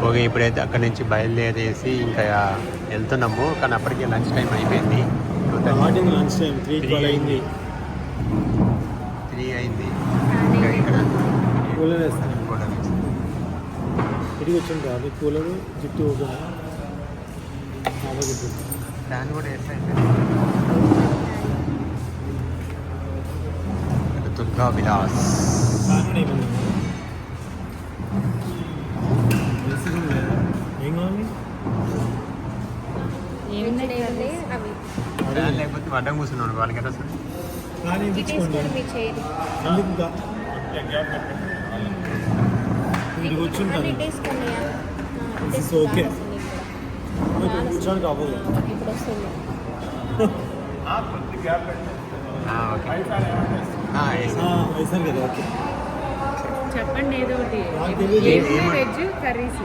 Okay, ఇప్పుడైతే అక్కడి నుంచి బయలుదేరేసి ఇంకా వెళ్తున్నాము. కానీ అప్పటికే లంచ్ టైం అయిపోయింది. లంచ్ టైం 3 అయింది. 3 అయింది. ఇంకా ఇక్కడ కూలర్ వేస్తాను. ఇటుకి వచ్చింది అది కూలర్ జిట్టు ఫ్యాన్ కూడా వేస్తాయి. దుర్గా విలాస్ ఏం కావాలి? ఫ్యాన్ లేకపోతే అడ్డం కూర్చున్నాడు వాళ్ళకి ఎలా వస్తుంది? కూర్చుంటాను. ఓకే కూర్చోడానికి అవ్వదు. వేసాను కదా. ఓకే చెప్పండి ఏదో ఒకటి. Veg curries.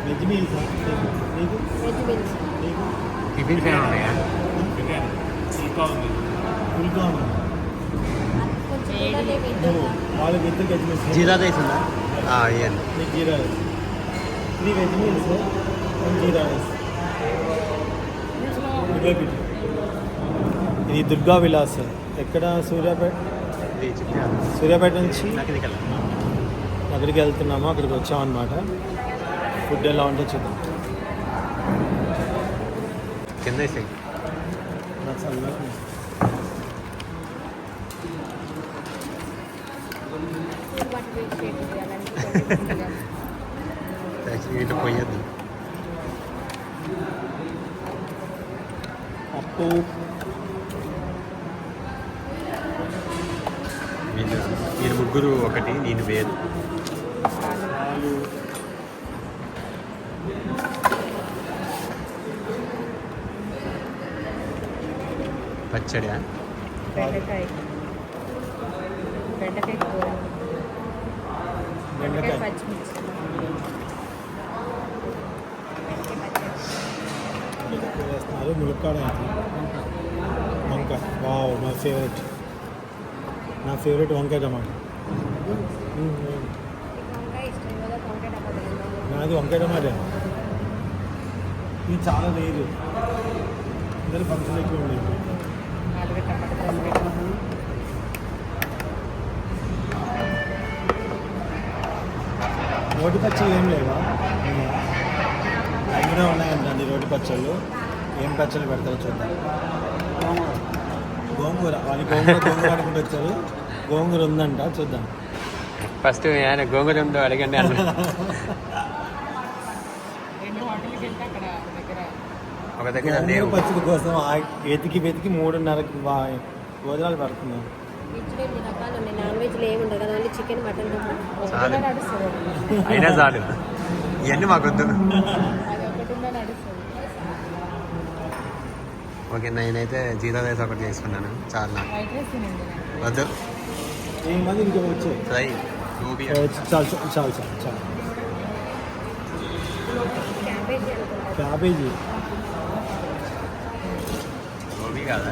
Veg meals. Tiffins ఏమైనా ఉన్నాయా? వాళ్ళకి ఇద్దరు వెజ్ మీల్స్. జీరా రైస్ ఉందా? ఇవ్వండి. మీకు జీరా రైస్. 3 వెజ్ మీల్స్, 1 జీరా రైస్. ఇది దుర్గా విలాస్. ఎక్కడ? సూర్యాపేట నుంచి అక్కడికి వెళ్తున్నాము. అక్కడికి వచ్చామన్నమాట. ఫుడ్ ఎలా ఉంటుందో చూద్దాం. కింద ఇట్లా పోయద్దు. అప్పు మీరు ముగ్గురు ఒకటి, నేను వేరు. పచ్చడి, బెండకాయ కూర, బెండకాయ పచ్చిమిర్చి, వేస్తున్నారు. ములక్కాడ, వంకాయ. వావ్, నా ఫేవరెట్ వంకాయ టమాటా. నాది వంకాయ టమాటా. ఇది చాలా లేదు. అందరూ ఫంక్షన్ ఎక్కువ ఉండేది. రోటి పచ్చళ్ళు ఏం లేవా? దగ్గర ఉన్నాయండి రోటి పచ్చళ్ళు. ఏం పచ్చళ్ళు పెడతారో చూద్దాం. గోంగూర. వాళ్ళు గోంగూర అనుకుంటూ వచ్చారు. గోంగూర ఉందంట, చూద్దాం. ఫస్ట్ ఆయన గోంగూర ఉందో అడగండి అన్న. ఒక దగ్గర గోంగూర పచ్చడి కోసం వెతికి 3:30కి భోజనాలు పెడుతున్నారు. అయినా చాలు, ఇవన్నీ మాకొద్దు. ఓకే, నేనైతే జీరా రైస్ ఒకటి చేసుకున్నాను, చాలు నాకు. వద్దు, ఇంకా వచ్చాయి. ఫ్రై చాలు. క్యాబేజీ గోబీ కాదా?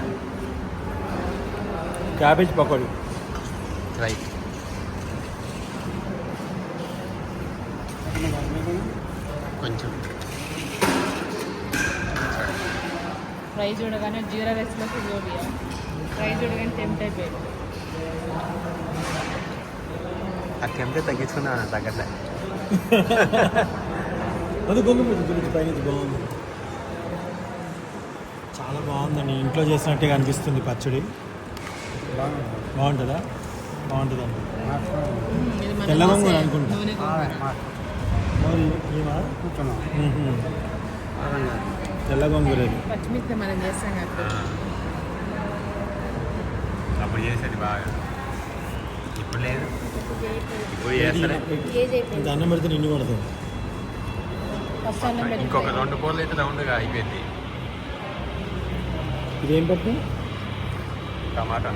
Cabbage pakodi fry. కొంచెం ఫ్రై చూడగానే జీరా రైస్లోకి గోబీ, ఫ్రై చూడగానే టెంప్ట్ అయిపోయింది. ఆ టెంప్ట్ తగ్గించుకున్నాను, తగ్గట్లే. అది గొంతు పైనుంచి బాగుంది, చాలా బాగుందండి. ఇంట్లో చేసినట్టుగా అనిపిస్తుంది పచ్చడి. బాగుంటుందా? బాగుంటుందండి. తెల్ల గోంగూర అనుకుంటా. తెల్ల గోంగూర పచ్చిమిర్చి మనం చేస్తాం కదా, అప్పుడు చేసేది బాగా. ఇప్పుడు లేదు, ఇప్పుడు చేస్తారే. అన్నం పెడితే నిండి పడుతుంది. ఇంకొక 2 పూర్లు అయితే రౌండ్గా అయిపోయింది. ఇదేం పట్టు? టమాటా.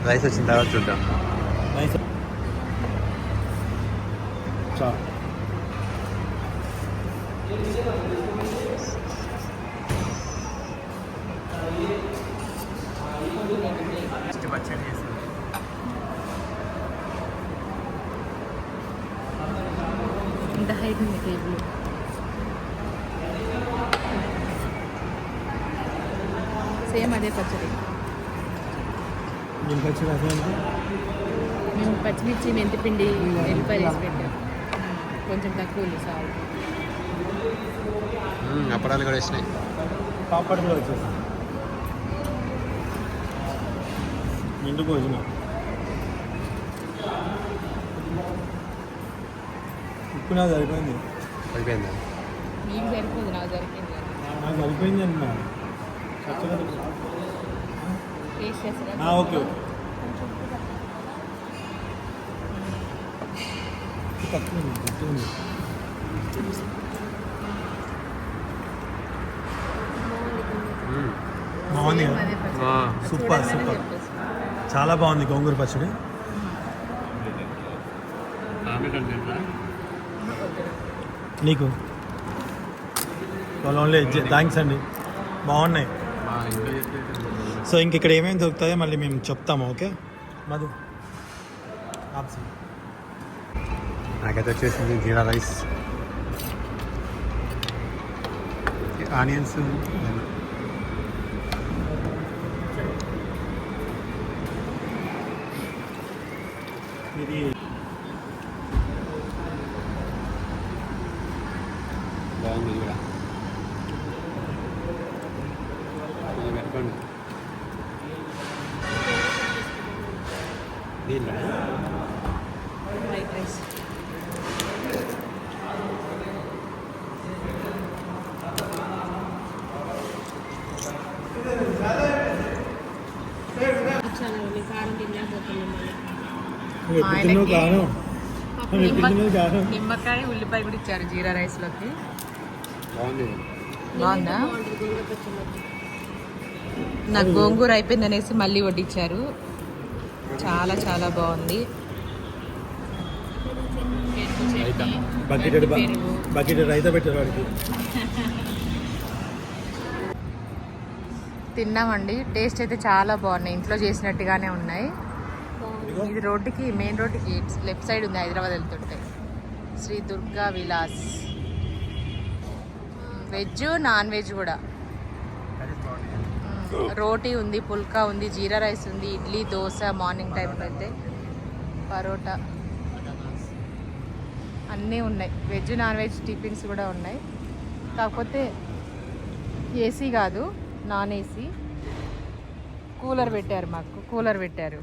రైస్ వచ్చిన తర్వాత చూద్దాం. రైస్ చాలు. అవుతుంది టేబుల్. సేమ్ అదే పచ్చడి. దీనికి వచ్చి రసం మేము పచ్చిమిర్చి మెంతిపిండి ఎల్లిపాయలు వేసి పెట్టాం. కొంచెం తక్కువ ఉంది సాల్ట్. అప్పడాలు కూడా వేసినాయి. పాపడ్ కూడా వచ్చేసి నిండు భోజనం. ఉప్పు నాకు సరిపోయింది. అయిపోయిందా? మీకు సరిపోదు, నాకు సరిపోయింది. నాకు సరిపోయింది అన్న. టేస్ట్ చేస్తారా? Okay okay. తక్కువ ఉంది, తక్కువ ఉంది. బాగుంది కదా? అదే పచ్చడి. సూపర్ చూడగానే సూపర్. చెప్పేసి. చాలా బాగుంది గోంగూర పచ్చడి. నీకు ఓన్లీ థ్యాంక్స్ అండి, బాగున్నాయి. సో ఇంక ఇక్కడ ఏమేమి దొరుకుతాయో మళ్ళీ మేము చెప్తాము. ఓకే మధు. నాకైతే వచ్చేసింది జీరా రైస్, ఆనియన్స్, ఇది బాగుంది ఇది కూడా. ఇది పెట్టుకోండి. దీనిలో వైట్ రైస్. నిమ్మకాయ ఉల్లిపాయ కూడా ఇచ్చారు జీరా రైస్లోకి. బాగుంది. బాగుందా? నాకు గోంగూర అయిపోయింది అనేసి మళ్ళీ వడ్డించారు. చాలా చాలా బాగుంది. బకెట్ రైతా పెట్టారు వాడికి. తిన్నామండి. టేస్ట్ అయితే చాలా బాగున్నాయి, ఇంట్లో చేసినట్టుగానే ఉన్నాయి. ఇది రోడ్డుకి, మెయిన్ రోడ్డుకి లెఫ్ట్ సైడ్ ఉంది హైదరాబాద్ వెళ్తుంటే. Shri Durga Vilas. Veg non veg కూడా. రోటీ ఉంది, పుల్కా ఉంది, జీరా రైస్ ఉంది, ఇడ్లీ, దోశ మార్నింగ్ టైంలో అయితే, పరోటా అన్నీ ఉన్నాయి. వెజ్ నాన్ వెజ్ టిఫిన్స్ కూడా ఉన్నాయి. కాకపోతే ఏసీ కాదు, నాన్ ఏసీ. కూలర్ పెట్టారు, మాకు కూలర్ పెట్టారు.